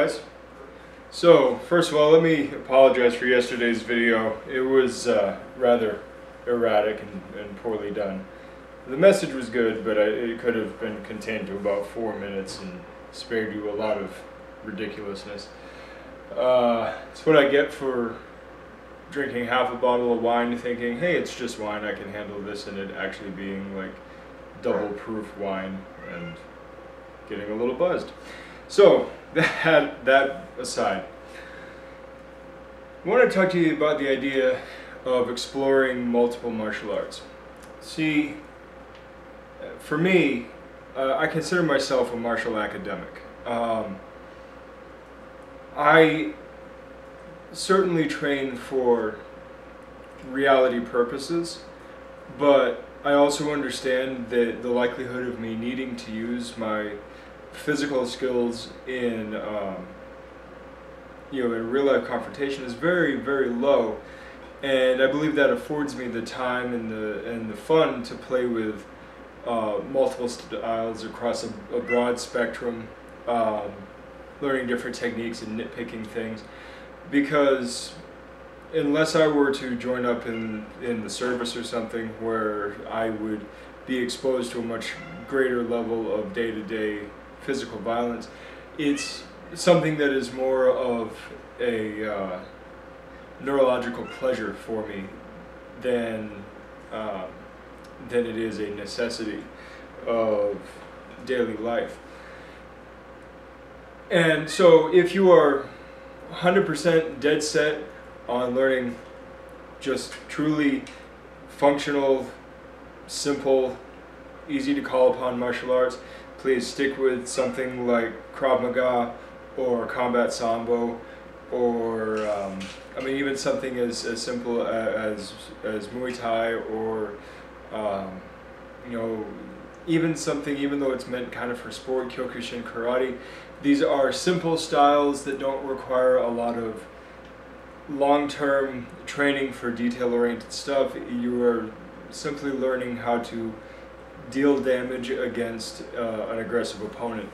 guys. So first of all, let me apologize for yesterday's video. It was rather erratic and poorly done. The message was good, but it could have been contained to about 4 minutes and spared you a lot of ridiculousness. It's what I get for drinking half a bottle of wine thinking, hey, it's just wine, I can handle this, and it actually being like double proof wine and getting a little buzzed. So that aside, I want to talk to you about the idea of exploring multiple martial arts. See, for me, I consider myself a martial academic. I certainly train for reality purposes, but I also understand that the likelihood of me needing to use my physical skills in in real life confrontation is very, very low, and I believe that affords me the time and the fun to play with multiple styles across a broad spectrum, learning different techniques and nitpicking things. Because unless I were to join up in the service or something where I would be exposed to a much greater level of day-to-day physical violence, it's something that is more of a neurological pleasure for me than it is a necessity of daily life. And so if you are 100% dead set on learning just truly functional, simple, easy to call upon martial arts, please stick with something like Krav Maga or Combat Sambo, or even something as simple as Muay Thai, or even though it's meant kind of for sport, Kyokushin Karate. These are simple styles that don't require a lot of long-term training for detail-oriented stuff. You are simply learning how to deal damage against an aggressive opponent.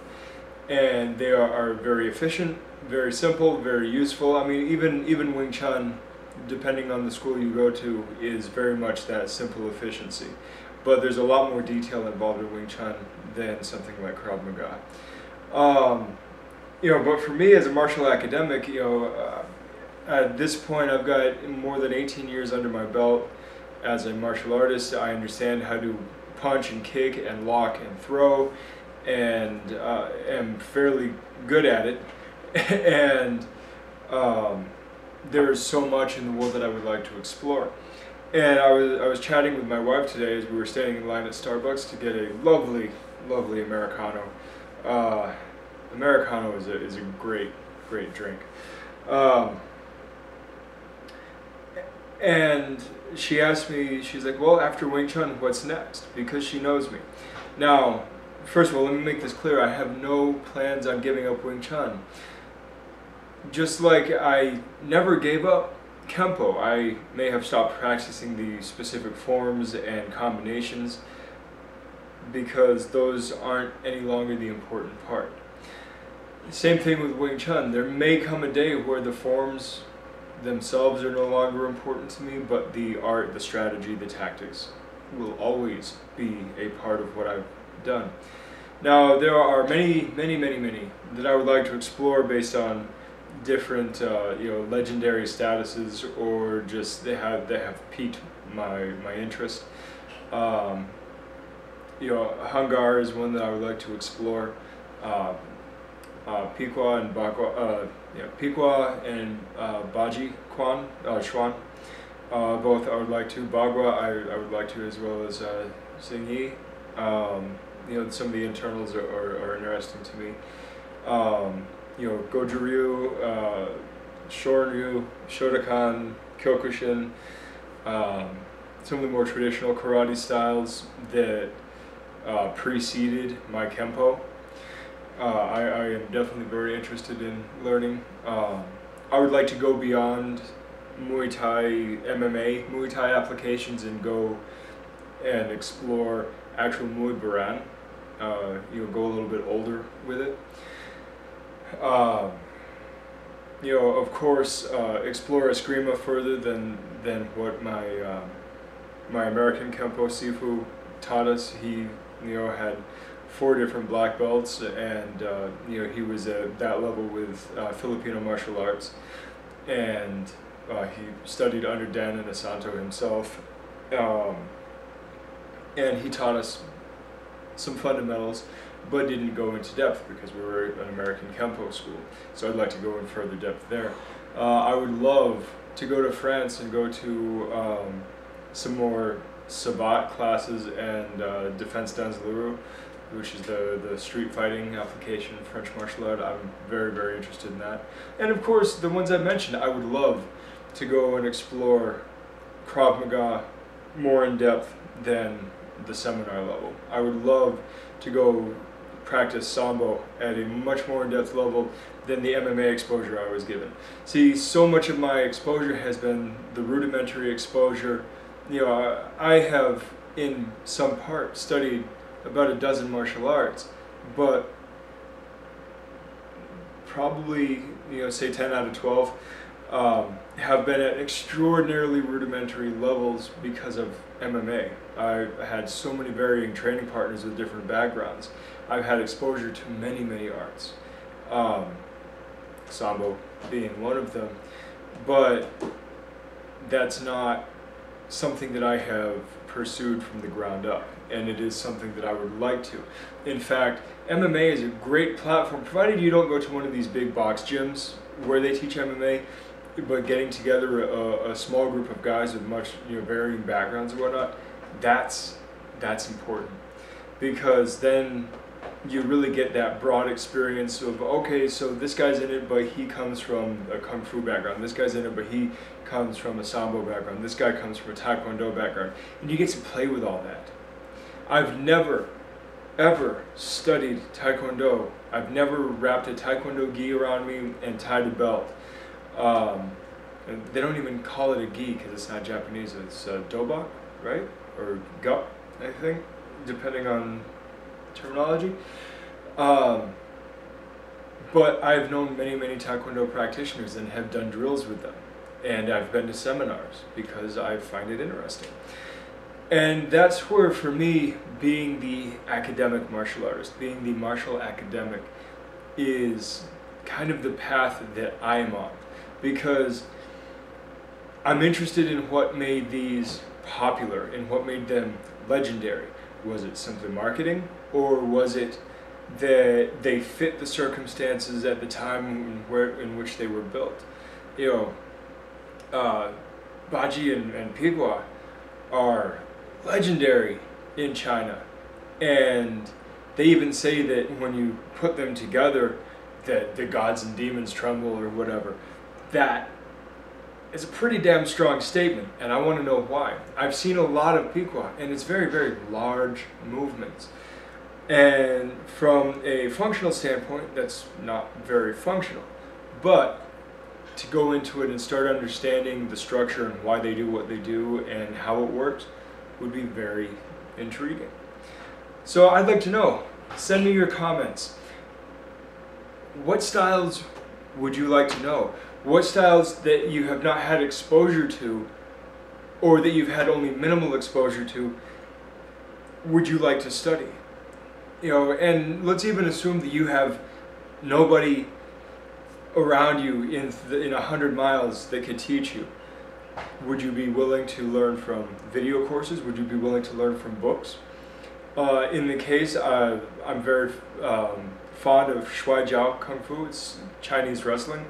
And they are very efficient, very simple, very useful. I mean, even Wing Chun, depending on the school you go to, is very much that simple efficiency. But there's a lot more detail involved in Wing Chun than something like Krav Maga. But for me as a martial academic, at this point I've got more than 18 years under my belt as a martial artist. I understand how to punch and kick and lock and throw, and am fairly good at it. And there's so much in the world that I would like to explore. And I was chatting with my wife today as we were standing in line at Starbucks to get a lovely, lovely Americano. Americano is a great, great drink. And she asked me, she's like, well, after Wing Chun, what's next? Because she knows me. Now, first of all, let me make this clear. I have no plans on giving up Wing Chun. Just like I never gave up Kempo. I may have stopped practicing the specific forms and combinations because those aren't any longer the important part. Same thing with Wing Chun. There may come a day where the forms themselves are no longer important to me, but the art, the strategy, the tactics will always be a part of what I've done. Now, there are many that I would like to explore based on different legendary statuses, or just they have piqued my interest. Hungar is one that I would like to explore. Piqua and Bagua, Piqua and Baji Quan, Xuan, both I would like to. Bagua I would like to, as well as Xingyi. Some of the internals are interesting to me. Goju-ryu, Shorin-ryu, Shotokan, Kyokushin, some of the more traditional karate styles that preceded my Kempo. I am definitely very interested in learning. I would like to go beyond Muay Thai, MMA, Muay Thai applications, and go and explore actual Muay Boran. Go a little bit older with it. of course, explore Eskrima further than what my American Kempo Sifu taught us. He, had 4 different black belts, and he was at that level with Filipino martial arts, and he studied under Dan Inosanto himself, and he taught us some fundamentals, but didn't go into depth because we were an American Kempo school. So I'd like to go in further depth there. I would love to go to France and go to some more Sabat classes and Defense d'Anzaluru, which is the street fighting application of French martial art. I'm very, very interested in that. And of course, the ones I mentioned, I would love to go and explore Krav Maga more in depth than the seminar level. I would love to go practice Sambo at a much more in-depth level than the MMA exposure I was given. See, so much of my exposure has been the rudimentary exposure. I have in some part studied about a dozen martial arts, but probably, say 10 out of 12 have been at extraordinarily rudimentary levels because of MMA. I had so many varying training partners with different backgrounds. I've had exposure to many, many arts, Sambo being one of them, but that's not something that I have pursued from the ground up, and it is something that I would like to. In fact, MMA is a great platform, provided you don't go to one of these big box gyms where they teach MMA, but getting together a small group of guys with much varying backgrounds and whatnot, that's important, because then you really get that broad experience of, okay, so this guy's in it, but he comes from a Kung Fu background. This guy's in it, but he comes from a Sambo background. This guy comes from a Taekwondo background. And you get to play with all that. I've never, ever studied Taekwondo. I've never wrapped a Taekwondo gi around me and tied a belt. And they don't even call it a gi because it's not Japanese. It's dobak, right? Or gup, I think, depending on terminology. But I've known many, many Taekwondo practitioners and have done drills with them. And I've been to seminars because I find it interesting. And that's where, for me, being the academic martial artist, being the martial academic, is kind of the path that I am on. Because I'm interested in what made these popular and what made them legendary. Was it simply marketing, or was it that they fit the circumstances at the time in which they were built? Baji and Pigua are legendary in China, and they even say that when you put them together, that the gods and demons tremble or whatever. That is a pretty damn strong statement, and I want to know why. I've seen a lot of Pigua, and it's very, very large movements. And from a functional standpoint, that's not very functional. But to go into it and start understanding the structure and why they do what they do and how it works would be very intriguing. So I'd like to know, send me your comments. What styles would you like to know? What styles that you have not had exposure to, or that you've had only minimal exposure to, would you like to study? And let's even assume that you have nobody around you in 100 miles that could teach you. Would you be willing to learn from video courses? Would you be willing to learn from books? In the case, I'm very fond of Shuai Jiao Kung Fu. It's Chinese wrestling.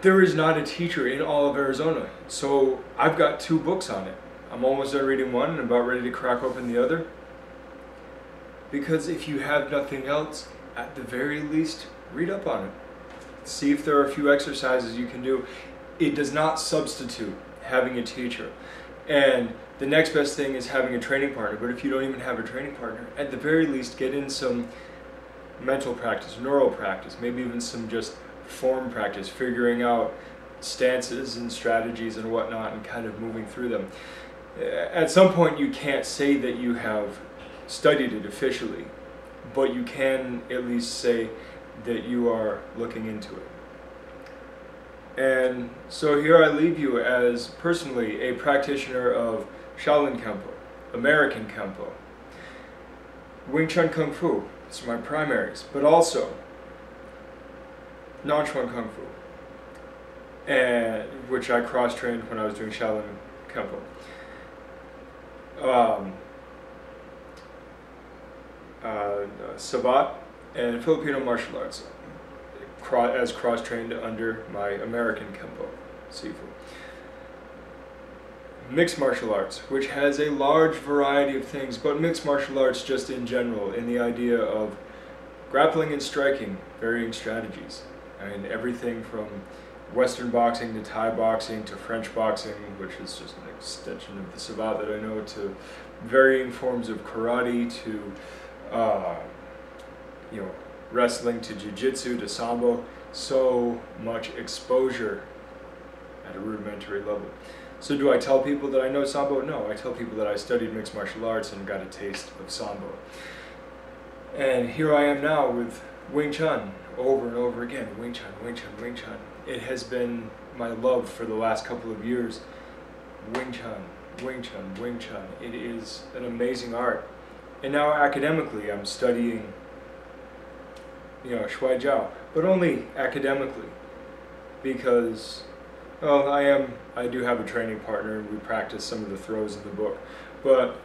There is not a teacher in all of Arizona, so I've got 2 books on it. I'm almost done reading one and about ready to crack open the other. Because if you have nothing else, at the very least, read up on it. See if there are a few exercises you can do. It does not substitute having a teacher. And the next best thing is having a training partner. But if you don't even have a training partner, at the very least, get in some mental practice, neural practice, maybe even some just form practice, figuring out stances and strategies and whatnot and kind of moving through them. At some point, you can't say that you have studied it officially, but you can at least say that you are looking into it. And so here I leave you as personally a practitioner of Shaolin Kempo, American Kempo, Wing Chun Kung Fu, these are my primaries, but also Nanchuan Kung Fu, and which I cross-trained when I was doing Shaolin Kempo. Sabat and Filipino martial arts, as cross-trained under my American Kempo, Sifu. Mixed martial arts, which has a large variety of things, but mixed martial arts just in general, in the idea of grappling and striking, varying strategies. I mean, everything from Western boxing to Thai boxing to French boxing, which is just an extension of the Sabat that I know, to varying forms of karate, to wrestling, to jiu-jitsu, to sambo. So much exposure at a rudimentary level. So do I tell people that I know sambo? No, I tell people that I studied mixed martial arts and got a taste of sambo. And here I am now with Wing Chun, over and over again. Wing Chun, Wing Chun, Wing Chun. It has been my love for the last couple of years. Wing Chun, Wing Chun, Wing Chun. It is an amazing art. And now academically I'm studying, Shuai Jiao, but only academically, because, well, I do have a training partner and we practice some of the throws in the book, but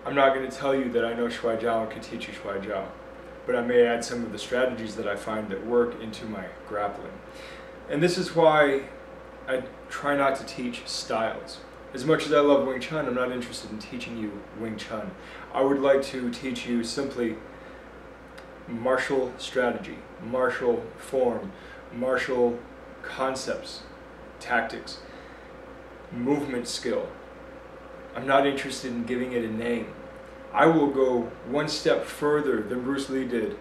I'm not going to tell you that I know Shuai Jiao and can teach you Shuai Jiao, but I may add some of the strategies that I find that work into my grappling. And this is why I try not to teach styles. As much as I love Wing Chun, I'm not interested in teaching you Wing Chun. I would like to teach you simply martial strategy, martial form, martial concepts, tactics, movement skill. I'm not interested in giving it a name. I will go one step further than Bruce Lee did.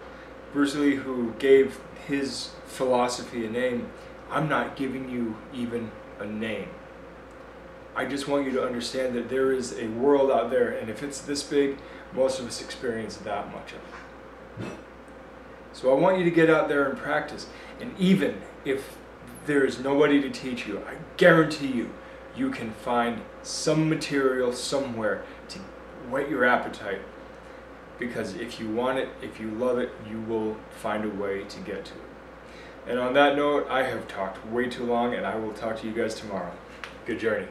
Bruce Lee, who gave his philosophy a name, I'm not giving you even a name. I just want you to understand that there is a world out there, and if it's this big, most of us experience that much of it. So I want you to get out there and practice. And even if there is nobody to teach you, I guarantee you, you can find some material somewhere to whet your appetite. Because if you want it, if you love it, you will find a way to get to it. And on that note, I have talked way too long, and I will talk to you guys tomorrow. Good journey.